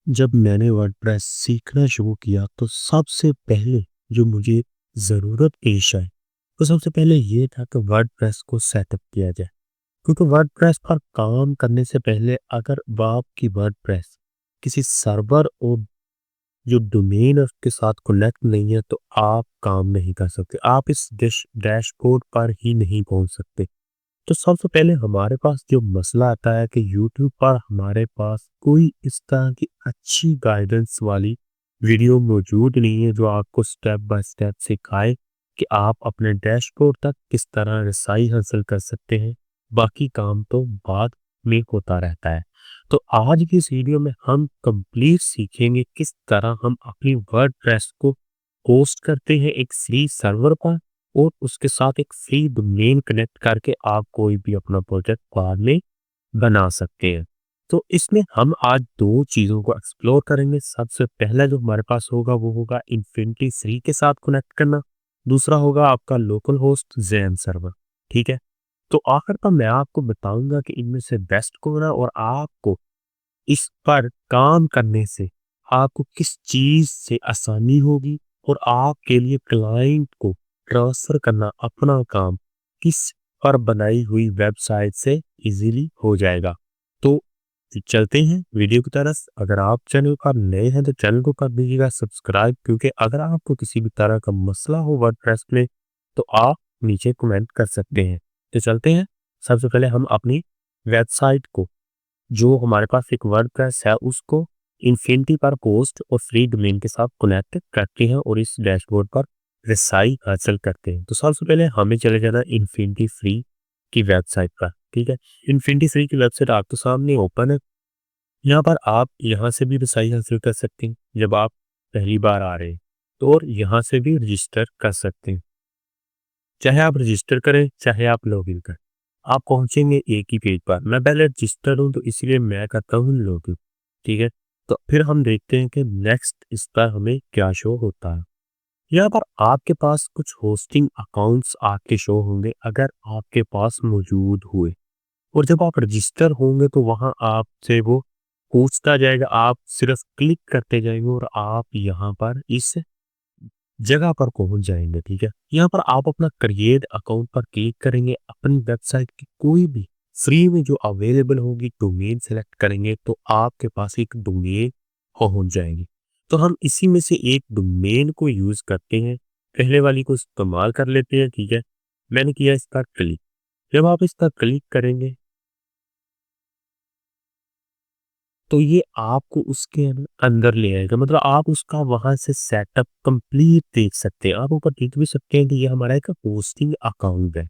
जब मैंने वर्डप्रेस सीखना शुरू किया तो सबसे पहले जो मुझे ज़रूरत पेश आई, तो सबसे पहले ये था कि वर्डप्रेस को सेटअप किया जाए। क्योंकि वर्डप्रेस पर काम करने से पहले अगर आपकी वर्डप्रेस किसी सर्वर और जो डोमेन है उसके साथ कनेक्ट नहीं है तो आप काम नहीं कर सकते। आप इस डैशबोर्ड पर ही नहीं पहुंच सकते। तो सबसे पहले हमारे पास जो मसला आता है कि यूट्यूब पर हमारे पास कोई इस तरह की अच्छी गाइडेंस वाली वीडियो मौजूद नहीं है जो आपको स्टेप बाय स्टेप सिखाए कि आप अपने डैशबोर्ड तक किस तरह रसाई हासिल कर सकते हैं। बाकी काम तो बाद में होता रहता है। तो आज की इस वीडियो में हम कंप्लीट सीखेंगे किस तरह हम अपनी वर्डप्रेस को होस्ट करते हैं एक फ्री सर्वर पर, और उसके साथ एक फ्री डोमेन कनेक्ट करके आप कोई भी अपना प्रोजेक्ट बाद में बना सकते हैं। तो इसमें हम आज दो चीज़ों को एक्सप्लोर करेंगे। सबसे पहला जो हमारे पास होगा वो होगा इन्फिनिटी फ्री के साथ कनेक्ट करना। दूसरा होगा आपका लोकल होस्ट जेम सर्वर। ठीक है। तो आखिर पर मैं आपको बताऊंगा कि इनमें से बेस्ट कौन है और आपको इस पर काम करने से आपको किस चीज़ से आसानी होगी और आपके लिए क्लाइंट को ट्रांसफ़र करना अपना काम किस पर बनाई हुई वेबसाइट से इजीली हो जाएगा। तो चलते हैं वीडियो की तरफ। अगर आप चैनल पर नए हैं तो चैनल को कर दीजिएगा सब्सक्राइब, क्योंकि अगर आपको किसी भी तरह का मसला हो वर्डप्रेस में तो आप नीचे कमेंट कर सकते हैं। तो चलते हैं। सबसे पहले हम अपनी वेबसाइट को, जो हमारे पास एक वर्डप्रेस है, उसको इन्फिनिटी पर पोस्ट और फ्री डोमेन के साथ कनेक्ट करते हैं और इस डैशबोर्ड पर रसाई हासिल करते हैं। तो सबसे पहले हमें चले जाना इन्फिनिटी फ्री की वेबसाइट पर। ठीक है। इन्फिनिटी फ्री की वेबसाइट आपके सामने ओपन है। यहाँ पर आप यहाँ से भी रसाई हासिल कर सकते हैं जब आप पहली बार आ रहे हैं, तो और यहाँ से भी रजिस्टर कर सकते हैं। चाहे आप रजिस्टर करें चाहे आप लॉगिन करें, आप पहुंचेंगे एक ही पेज पर। मैं पहले रजिस्टर हूं तो इसलिए मैं करता हूँ लॉगिन। ठीक है। तो फिर हम देखते हैं कि नेक्स्ट इस पर हमें क्या शो होता है। यहाँ पर आपके पास कुछ होस्टिंग अकाउंट्स आपके शो होंगे अगर आपके पास मौजूद हुए, और जब आप रजिस्टर होंगे तो वहां आपसे वो पूछता जाएगा। आप सिर्फ क्लिक करते जाएंगे और आप यहाँ पर इस जगह पर पहुंच जाएंगे। ठीक है। यहाँ पर आप अपना क्रिएट अकाउंट पर क्लिक करेंगे, अपनी वेबसाइट की कोई भी फ्री में जो अवेलेबल होगी डोमेन सेलेक्ट करेंगे तो आपके पास एक डोमेन पहुंच जाएगी। तो हम इसी में से एक डोमेन को यूज करते हैं, पहले वाली को इस्तेमाल कर लेते हैं। ठीक है। मैंने किया इस पर क्लिक। जब आप इस पर क्लिक करेंगे तो ये आपको उसके अंदर ले आएगा, मतलब आप उसका वहां से सेटअप कंप्लीट देख सकते हैं। आप ऊपर देख भी सकते हैं कि ये हमारा एक होस्टिंग अकाउंट है।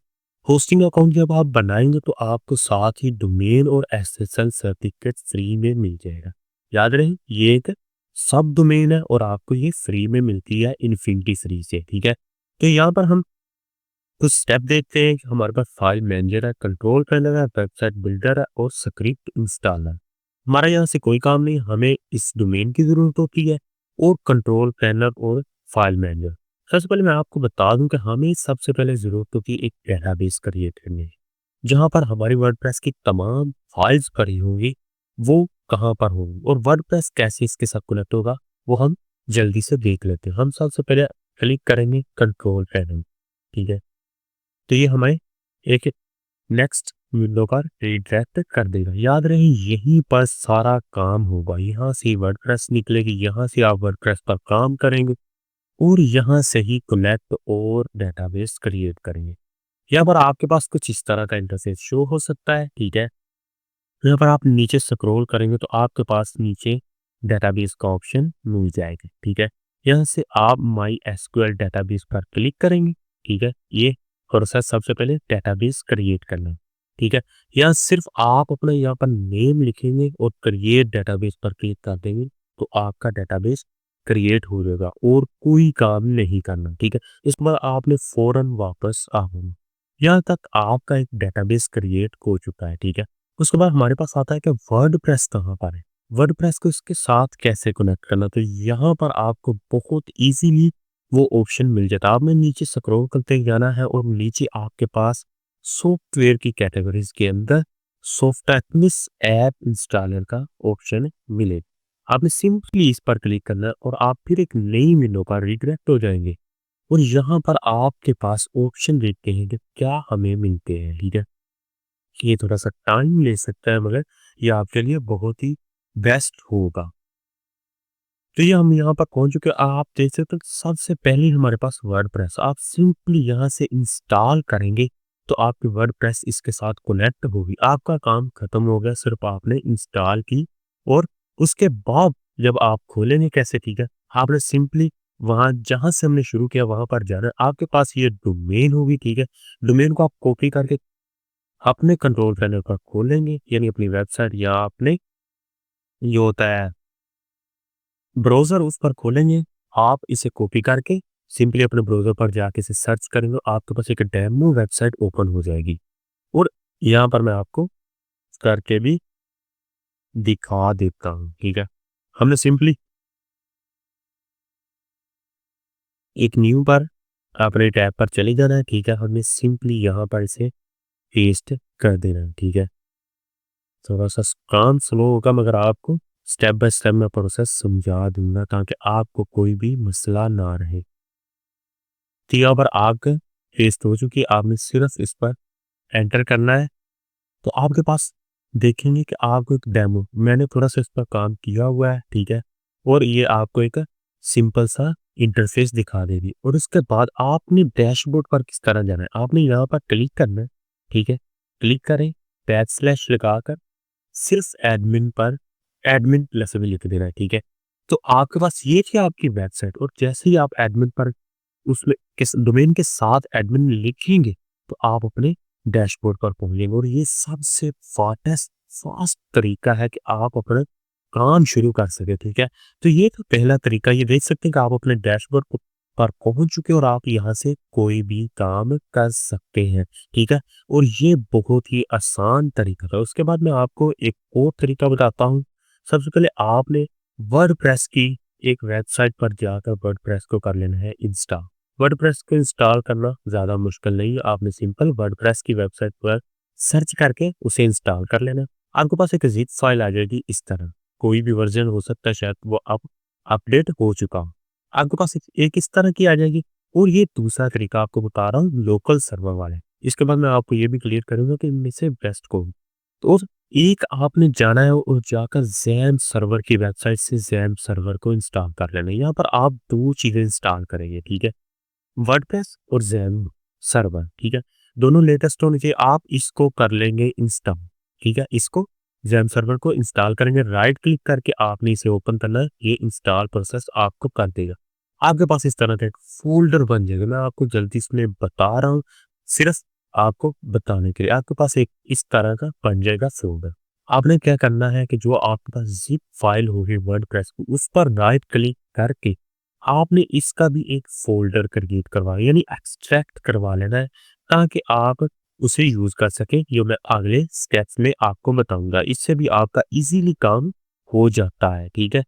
होस्टिंग अकाउंट जब आप बनाएंगे तो आपको साथ ही डोमेन और एसएसएल सर्टिफिकेट फ्री में मिल जाएगा। याद रहे ये एक सब डोमेन है और आपको ये फ्री में मिलती है इन्फिनिटी फ्री से। ठीक है। तो यहाँ पर हम कुछ स्टेप देखते हैं कि हमारे पास फाइल मैनेजर है, कंट्रोल पैनल है, वेबसाइट बिल्डर है और स्क्रिप्ट इंस्टॉलर। हमारा यहाँ से कोई काम नहीं, हमें इस डोमेन की जरूरत होती है और कंट्रोल पैनल और फाइल मैनेजर। सबसे पहले मैं आपको बता दूं कि हमें सबसे पहले जरूरत होती है एक डेटाबेस क्रिएट करने की, जहाँ पर हमारी वर्डप्रेस की तमाम फाइल्स भरी होंगी। वो कहाँ पर होंगी और वर्डप्रेस कैसे इसके साथ कनेक्ट होगा वो हम जल्दी से देख लेते हैं। हम सबसे पहले क्लिक करेंगे कंट्रोल पैनल। ठीक है। तो ये हमें एक नेक्स्ट विंडो पर रिडायरेक्ट कर देगा। याद रहे यहीं पर सारा काम होगा, यहाँ से वर्डप्रेस निकलेगी, यहाँ से आप वर्डप्रेस पर काम करेंगे और यहाँ से ही कनेक्ट और डेटाबेस क्रिएट करेंगे। यहाँ पर आपके पास कुछ इस तरह का इंटरफेस शो हो सकता है। ठीक है। यहाँ पर आप नीचे स्क्रॉल करेंगे तो आपके पास नीचे डेटाबेस का ऑप्शन मिल जाएगा। ठीक है। यहाँ से आप माई एसक्यूएल डेटाबेस पर क्लिक करेंगे। ठीक है। ये प्रोसेस सबसे पहले डेटाबेस क्रिएट करना है। ठीक है। यहाँ सिर्फ आप अपना यहाँ पर नेम लिखेंगे और क्रिएट डेटाबेस पर क्लिक कर देंगे तो आपका डेटाबेस क्रिएट हो जाएगा और कोई काम नहीं करना। ठीक है। इस बार आपने फौरन वापस आना। यहाँ तक आपका एक डेटाबेस क्रिएट हो चुका है। ठीक है। उसके बाद हमारे पास आता है कि वर्डप्रेस कहाँ पर है, वर्डप्रेस को इसके साथ कैसे कनेक्ट करना। तो यहाँ पर आपको बहुत इजीली वो ऑप्शन मिल जाता है। आपने नीचे स्क्रॉल करते जाना है और नीचे आपके पास सॉफ्टवेयर की कैटेगरीज के अंदर सॉफ्टटेक्निस ऐप इंस्टॉलर का ऑप्शन मिलेगा। आपने सिंपली इस पर क्लिक करना है और आप फिर एक नई विंडो पर रिडायरेक्ट हो जाएँगे और यहाँ पर आपके पास ऑप्शन देखते हैं कि क्या हमें मिलते हैं, ठीक है? ये थोड़ा-सा टाइम ले सकता है मगर ये आपके लिए बहुत ही बेस्ट होगा। तो ये हम यहाँ पर पहुँच चुके हैं। आप देख सकते हो सबसे पहले हमारे पास वर्डप्रेस आप सिंपली यहाँ से इंस्टॉल करेंगे तो आपकी वर्डप्रेस इसके साथ कनेक्ट होगी। आपका काम खत्म हो गया, सिर्फ आपने इंस्टॉल की और उसके बाद जब आप खोलेंगे कैसे, ठीक है? आपने सिंपली वहाँ जहाँ से हमने शुरू किया वहाँ पर जाना है। आपके पास ये डोमेन होगी, ठीक है? डोमेन को आप कॉपी करके अपने कंट्रोल पैनल पर खोलेंगे यानी अपनी वेबसाइट या अपने ये होता है ब्राउज़र उस पर खोलेंगे, आप इसे कॉपी करके सिंपली अपने ब्राउज़र पर जाके इसे सर्च करेंगे, आपके पास एक डेमो वेबसाइट ओपन हो जाएगी और यहाँ पर मैं आपको करके भी दिखा देता हूँ, ठीक है? हमने सिंपली एक न्यू पर अपने टैब पर चले जाना है, ठीक है? हमने सिंपली यहाँ पर इसे पेस्ट कर देना है, ठीक है? थोड़ा-सा काम स्लो होगा मगर आपको स्टेप बाय स्टेप मैं प्रोसेस समझा दूँगा ताकि आपको कोई भी मसला ना रहे। तो यहाँ पर आग पेस्ट हो चुकी है, आपने सिर्फ इस पर एंटर करना है, तो आपके पास देखेंगे कि आपको एक डेमो मैंने थोड़ा-सा इस पर काम किया हुआ है, ठीक है? और ये आपको एक सिंपल सा इंटरफ़ेस दिखा देगी और उसके बाद आपने डैशबोर्ड पर किस तरह जाना है, आपने यहाँ पर क्लिक करना है, ठीक है? क्लिक करें, बैकस्लैश लगाकर सिर्फ एडमिन पर एडमिन प्लस भी लिख देना है, ठीक है? तो आपके पास ये थी आपकी वेबसाइट और जैसे ही आप एडमिन पर उसमें किस डोमेन के साथ एडमिन लिखेंगे, तो आप अपने डैशबोर्ड पर पहुँचेंगे और ये सबसे फास्ट तरीका है कि आप अपना काम शुरू कर सकें, ठीक है? तो ये तो पहला तरीका, ये देख सकते हैं कि आप अपने डैशबोर्ड पर पहुँच चुके हैं और आप यहाँ से कोई भी काम कर सकते हैं, ठीक है? और ये बहुत ही आसान तरीका था। उसके बाद मैं आपको एक और तरीका बताता हूँ। सबसे पहले आपने वर्डप्रेस की एक वेबसाइट पर जाकर वर्डप्रेस को कर लेना है इंस्टॉल। वर्डप्रेस को इंस्टॉल करना ज़्यादा मुश्किल नहीं है, आपने सिंपल वर्डप्रेस की वेबसाइट पर सर्च करके उसे इंस्टॉल कर लेना। आपके पास एक ज़िप फाइल आ जाएगी इस तरह, कोई भी वर्ज़न हो सकता है शायद वो अब अपडेट हो चुका हो। आपके पास एक इस तरह की आ जाएगी और ये दूसरा तरीका आपको बता रहा हूँ लोकल सर्वर वाले। इसके बाद मैं आपको ये भी क्लियर करूँगा कि इनमें से बेस्ट कौन। तो एक आपने जाना है और जाकर ज़ैम्प सर्वर की वेबसाइट से ज़ैम्प सर्वर को इंस्टॉल कर लेना है। यहाँ पर आप 2 चीज़ें इंस्टॉल करेंगे, ठीक है? वर्डप्रेस और ज़ैम्प सर्वर, ठीक है? दोनों लेटेस्ट होने चाहिए। आप इसको कर लेंगे इंस्टॉल, ठीक है? इसको ज़ैम्प सर्वर को इंस्टॉल करेंगे, राइट क्लिक करके आपने इसे ओपन करना है, ये इंस्टॉल प्रोसेस आपको कर देगा। आपके पास इस तरह का एक फ़ोल्डर बन जाएगा, मैं आपको जल्दी इसमें बता रहा हूँ, सिर्फ़ आपको बताने के लिए। आपके पास एक इस तरह का बन जाएगा फ़ोल्डर। आपने क्या करना है कि जो आपके पास ज़िप फाइल होगी वर्डप्रेस की, उस पर राइट क्लिक करके आपने इसका भी एक फ़ोल्डर क्रिएट करवा यानी एक्सट्रैक्ट करवा लेना है ताकि आप उसे यूज़ कर सकें। ये मैं अगले स्टेप्स में आपको बताऊँगा। इससे भी आपका ईज़िली काम हो जाता है, ठीक है?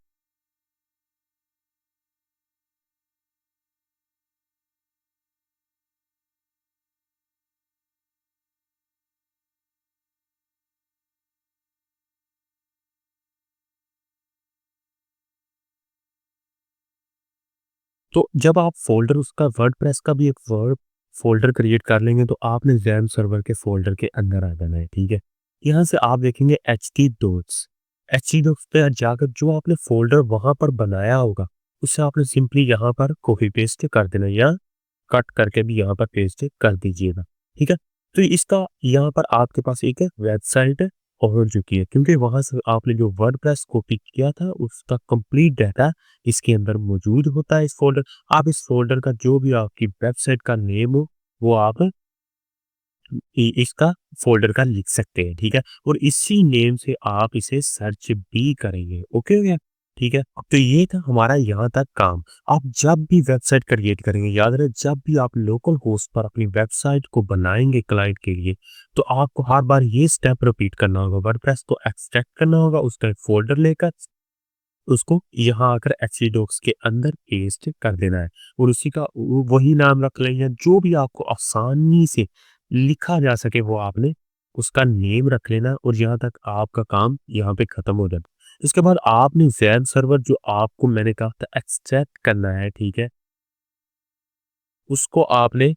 तो जब आप फ़ोल्डर उसका वर्डप्रेस का भी एक वर्ड फ़ोल्डर क्रिएट कर लेंगे तो आपने ज़ैम्प सर्वर के फ़ोल्डर के अंदर आ जाना है, ठीक है? यहाँ से आप देखेंगे एचटी डॉक्स पे जाकर जो आपने फ़ोल्डर वहाँ पर बनाया होगा, उसे आपने सिंपली यहाँ पर कॉपी पेस्ट कर देना या कट करके भी यहाँ पर पेस्ट कर दीजिएगा, ठीक है? तो इसका यहाँ पर आपके पास एक वेबसाइट पहुँच चुकी है क्योंकि वहाँ से आपने जो वर्डप्रेस कॉपी किया था उसका कंप्लीट डाटा इसके अंदर मौजूद होता है इस फ़ोल्डर। आप इस फ़ोल्डर का जो भी आपकी वेबसाइट का नेम हो, वो आप इसका फ़ोल्डर का लिख सकते हैं, ठीक है? और इसी नेम से आप इसे सर्च भी करेंगे, ओके हो गया? ठीक है? तो ये था हमारा यहाँ तक काम। आप जब भी वेबसाइट क्रिएट करेंगे, याद रहे जब भी आप लोकल होस्ट पर अपनी वेबसाइट को बनाएँगे क्लाइंट के लिए, तो आपको हर बार ये स्टेप रिपीट करना होगा। वर्डप्रेस को एक्सट्रैक्ट करना होगा, उसका एक फ़ोल्डर लेकर उसको यहाँ आकर एचडॉक्स के अंदर पेस्ट कर देना है और उसी का वही नाम रख लेंगे जो भी आपको आसानी से लिखा जा सके वो आपने उसका नेम रख लेना और यहाँ तक आपका काम यहाँ पे खत्म हो जाता है। इसके बाद आपने ज़ैन सर्वर जो आपको मैंने कहा था एक्सट्रैक्ट करना है, ठीक है? उसको आपने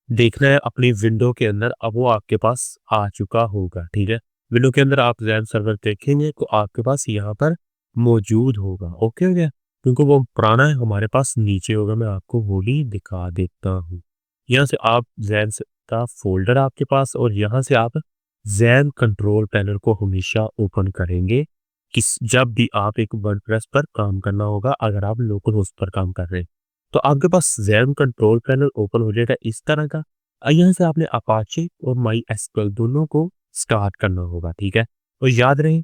देखना है अपनी विंडो के अंदर, अब वो आपके पास आ चुका होगा, ठीक है? विंडो के अंदर आप ज़ैन सर्वर देखेंगे तो आपके पास यहाँ पर मौजूद होगा, ओके हो गया? क्योंकि वो पुराना है हमारे पास नीचे होगा, मैं आपको वो भी दिखा देता हूँ। यहाँ से आप ज़ैन का फ़ोल्डर आपके पास और यहाँ से आप ज़ैन कंट्रोल पैनल को हमेशा ओपन करेंगे, जब भी आप एक वर्डप्रेस पर काम करना होगा, अगर आप लोकल होस्ट पर काम कर रहे हैं। तो आपके पास ज़ैन कंट्रोल पैनल ओपन हो जाएगा इस तरह का। यहाँ से आपने अपाचे और माई एसक्यूएल दोनों को स्टार्ट करना होगा, ठीक है? और याद रहे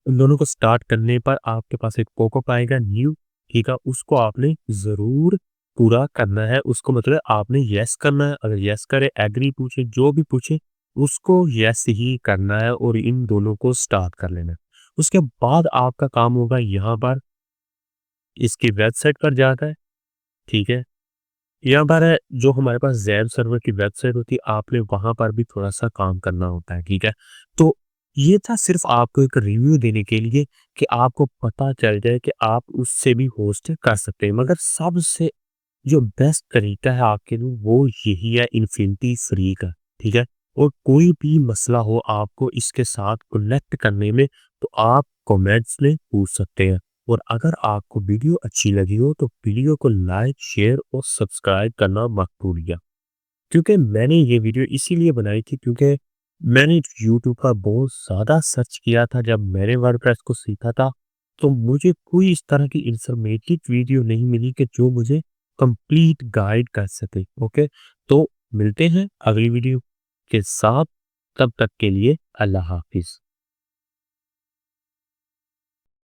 उन दोनों को स्टार्ट करने पर आपके पास एक पॉपअप आएगा न्यू, ठीक है? उसको आपने ज़रूर पूरा करना है, उसको मतलब आपने येस करना है, अगर येस करे, एग्री पूछे, जो भी पूछे, उसको येस ही करना है और इन दोनों को स्टार्ट कर लेना है। उसके बाद आपका काम होगा यहाँ पर इसकी वेबसाइट पर जाकर, ठीक है? यहाँ पर है जो हमारे पास ज़ैन सर्वर की वेबसाइट होती है, आपने वहाँ पर भी थोड़ा-सा काम करना होता है, ठीक है? तो ये था सिर्फ़ आपको एक रिव्यू देने के लिए कि आपको पता चल जाए कि आप उससे भी होस्ट कर सकते हैं। मगर सबसे जो बेस्ट तरीका है आपके लिए वो यही है इन्फिनिटी फ्री का, ठीक है? और कोई भी मसला हो आपको इसके साथ कनेक्ट करने में तो आप कमेंट्स में पूछ सकते हैं। और अगर आपको वीडियो अच्छी लगी हो तो वीडियो को लाइक, शेयर और सब्सक्राइब करना मत भूलिएगा। क्योंकि मैंने ये वीडियो इसीलिए बनाई थी क्योंकि मैंने यूट्यूब पर बहुत ज़्यादा सर्च किया था जब मैंने वर्डप्रेस को सीखा था, तो मुझे कोई इस तरह की इंफॉर्मेटिव वीडियो नहीं मिली कि जो मुझे कंप्लीट गाइड कर सके, ओके? तो मिलते हैं अगली वीडियो के साथ, तब तक के लिए अल्लाह हाफ़िज़।